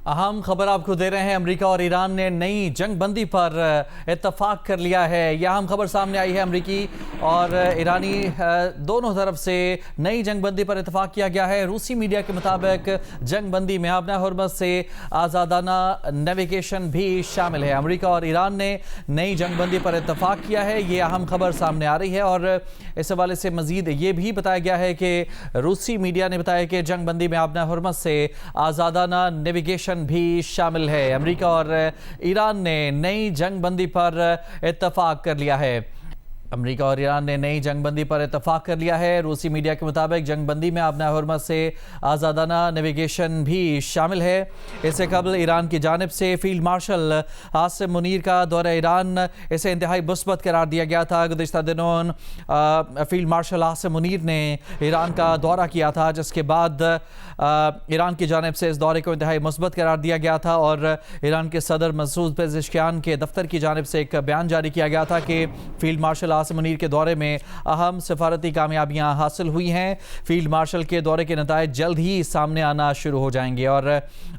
اہم خبر آپ کو دے رہے ہیں۔ امریکہ اور ایران نے نئی جنگ بندی پر اتفاق کر لیا ہے۔ یہ اہم خبر سامنے آئی ہے۔ امریکی اور ایرانی دونوں طرف سے نئی جنگ بندی پر اتفاق کیا گیا ہے۔ روسی میڈیا کے مطابق جنگ بندی میں مابنہ حرمت سے آزادانہ نیویگیشن بھی شامل ہے۔ امریکہ اور ایران نے نئی جنگ بندی پر اتفاق کیا ہے۔ یہ اہم خبر سامنے آ رہی ہے اور اس حوالے سے مزید یہ بھی بتایا گیا ہے کہ روسی میڈیا نے بتایا کہ جنگ بندی میں مابنہ حرمت سے آزادانہ نیویگیشن بھی شامل ہے۔ امریکہ اور ایران نے نئی جنگ بندی پر اتفاق کر لیا ہے۔ امریکہ اور ایران نے نئی جنگ بندی پر اتفاق کر لیا ہے۔ روسی میڈیا کے مطابق جنگ بندی میں مابنہ حرمت سے آزادانہ نیویگیشن بھی شامل ہے۔ اس سے قبل ایران کی جانب سے فیلڈ مارشل عاصم منیر کا دورہ ایران اسے انتہائی مثبت قرار دیا گیا تھا۔ گزشتہ دنوں فیلڈ مارشل عاصم منیر نے ایران کا دورہ کیا تھا، جس کے بعد ایران کی جانب سے اس دورے کو انتہائی مثبت قرار دیا گیا تھا اور ایران کے صدر مسعود پزشکیان کے دفتر کی جانب سے ایک بیان جاری کیا گیا تھا کہ فیلڈ مارشل عاصم منیر کے دورے میں اہم سفارتی کامیابیاں حاصل ہوئی ہیں۔ فیلڈ مارشل کے دورے کے نتائج جلد ہی سامنے آنا شروع ہو جائیں گے اور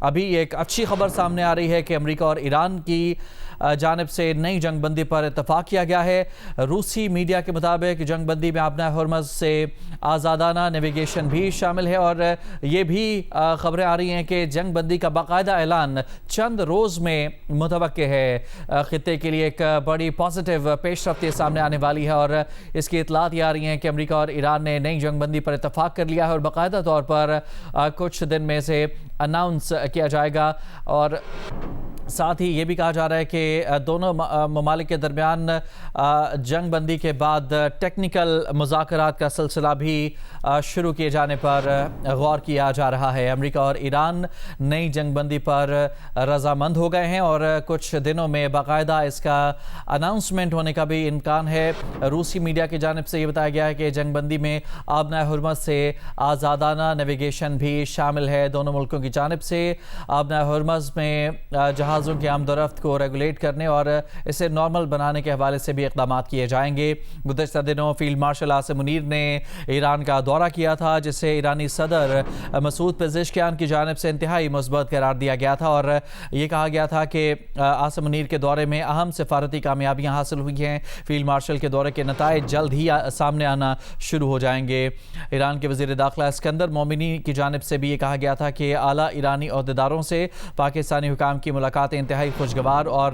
ابھی ایک اچھی خبر سامنے آ رہی ہے کہ امریکہ اور ایران کی جانب سے نئی جنگ بندی پر اتفاق کیا گیا ہے۔ روسی میڈیا کے مطابق جنگ بندی میں مابنہ حرمت سے آزادانہ نیویگیشن بھی شامل ہے اور یہ بھی خبریں آ رہی ہیں کہ جنگ بندی کا باقاعدہ اعلان چند روز میں متوقع ہے۔ خطے کے لیے ایک بڑی پازیٹیو پیش رفت سامنے آنے والی ہے اور اس کی اطلاعات یہ آ رہی ہیں کہ امریکہ اور ایران نے نئی جنگ بندی پر اتفاق کر لیا ہے اور باقاعدہ طور پر کچھ دن میں سے اناؤنس کیا جائے گا اور ساتھ ہی یہ بھی کہا جا رہا ہے کہ دونوں ممالک کے درمیان جنگ بندی کے بعد ٹیکنیکل مذاکرات کا سلسلہ بھی شروع کیے جانے پر غور کیا جا رہا ہے۔ امریکہ اور ایران نئی جنگ بندی پر رضامند ہو گئے ہیں اور کچھ دنوں میں باقاعدہ اس کا اناؤنسمنٹ ہونے کا بھی امکان ہے۔ روسی میڈیا کی جانب سے یہ بتایا گیا ہے کہ جنگ بندی میں مابنہ حرمت سے آزادانہ نیویگیشن بھی شامل ہے۔ دونوں ملکوں کی جانب سے مابنہ حرمت میں جہازوں کی آمد و رفت کو ریگولیٹ کرنے اور اسے نارمل بنانے کے حوالے سے بھی اقدامات کیے جائیں گے۔ گزشتہ دنوں فیلڈ مارشل عاصم منیر نے ایران کا دورہ کیا تھا، جسے ایرانی صدر مسعود پزشکیان کی جانب سے انتہائی مثبت قرار دیا گیا تھا اور یہ کہا گیا تھا کہ عاصم منیر کے دورے میں اہم سفارتی کامیابیاں حاصل ہوئی ہیں۔ فیلڈ مارشل کے دورے کے نتائج جلد ہی سامنے آنا شروع ہو جائیں گے۔ ایران کے وزیر داخلہ اسکندر مومنی کی جانب سے بھی یہ کہا گیا تھا کہ اعلیٰ ایرانی عہدیداروں سے پاکستانی حکام کی ملاقاتیں انتہائی خوشگوار اور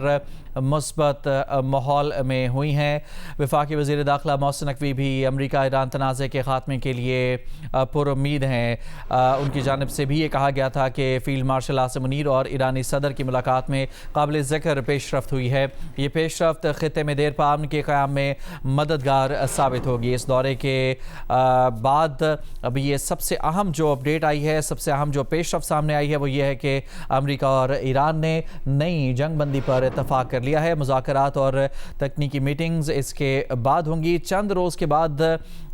مثبت ماحول میں ہوئی ہیں۔ وفاقی وزیر داخلہ محسن نقوی بھی امریکہ ایران تنازع کے خاتمے کے لیے پر امید ہیں۔ ان کی جانب سے بھی یہ کہا گیا تھا کہ فیلڈ مارشل عاصم منیر اور ایرانی صدر کی ملاقات میں قابل ذکر پیش رفت ہوئی ہے۔ یہ پیش رفت خطے میں دیر پا امن کے قیام میں مددگار ثابت ہوگی۔ اس دورے کے بعد اب یہ سب سے اہم جو اپڈیٹ آئی ہے، سب سے اہم جو پیش رفت سامنے آئی ہے وہ یہ ہے کہ امریکہ اور ایران نے نئی جنگ بندی پر اتفاق کر لیا ہے۔ مذاکرات اور تکنیکی میٹنگز اس کے بعد ہوں گی۔ چند روز کے بعد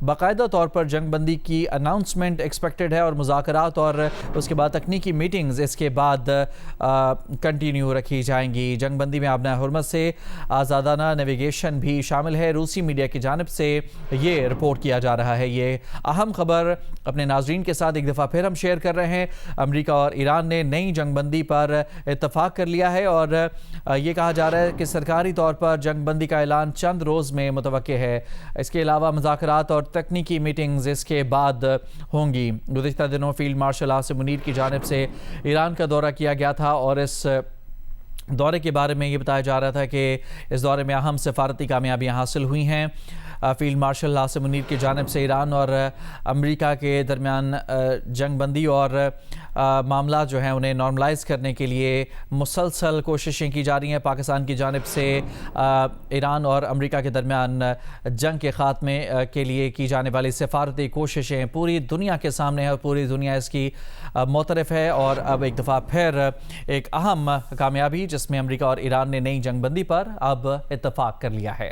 باقاعدہ طور پر جنگ بندی کی اناؤنسمنٹ ایکسپیکٹڈ ہے اور مذاکرات اور اس کے بعد تکنیکی میٹنگز اس کے بعد کنٹینیو رکھی جائیں گی۔ جنگ بندی میں مابنہ حرمت سے آزادانہ نیویگیشن بھی شامل ہے۔ روسی میڈیا کی جانب سے یہ رپورٹ کیا جا رہا ہے۔ یہ اہم خبر اپنے ناظرین کے ساتھ ایک دفعہ پھر ہم شیئر کر رہے ہیں۔ امریکہ اور ایران نے نئی جنگ بندی پر اتفاق کر لیا ہے اور یہ کہا جا رہا ہے کہ سرکاری طور پر جنگ بندی کا اعلان چند روز میں متوقع ہے۔ اس کے علاوہ مذاکرات اور تکنیکی میٹنگز اس کے بعد ہوں گی۔ گزشتہ دنوں فیلڈ مارشل عاصم منیر کی جانب سے ایران کا دورہ کیا گیا تھا اور اس دورے کے بارے میں یہ بتایا جا رہا تھا کہ اس دورے میں اہم سفارتی کامیابیاں حاصل ہوئی ہیں۔ فیلڈ مارشل عاصم منیر کی جانب سے ایران اور امریکہ کے درمیان جنگ بندی اور معاملات جو ہیں انہیں نارملائز کرنے کے لیے مسلسل کوششیں کی جا رہی ہیں۔ پاکستان کی جانب سے ایران اور امریکہ کے درمیان جنگ کے خاتمے کے لیے کی جانے والی سفارتی کوششیں پوری دنیا کے سامنے ہیں اور پوری دنیا اس کی معترف ہے اور اب ایک دفعہ پھر ایک اہم کامیابی جس میں امریکہ اور ایران نے نئی جنگ بندی پر اب اتفاق کر لیا ہے۔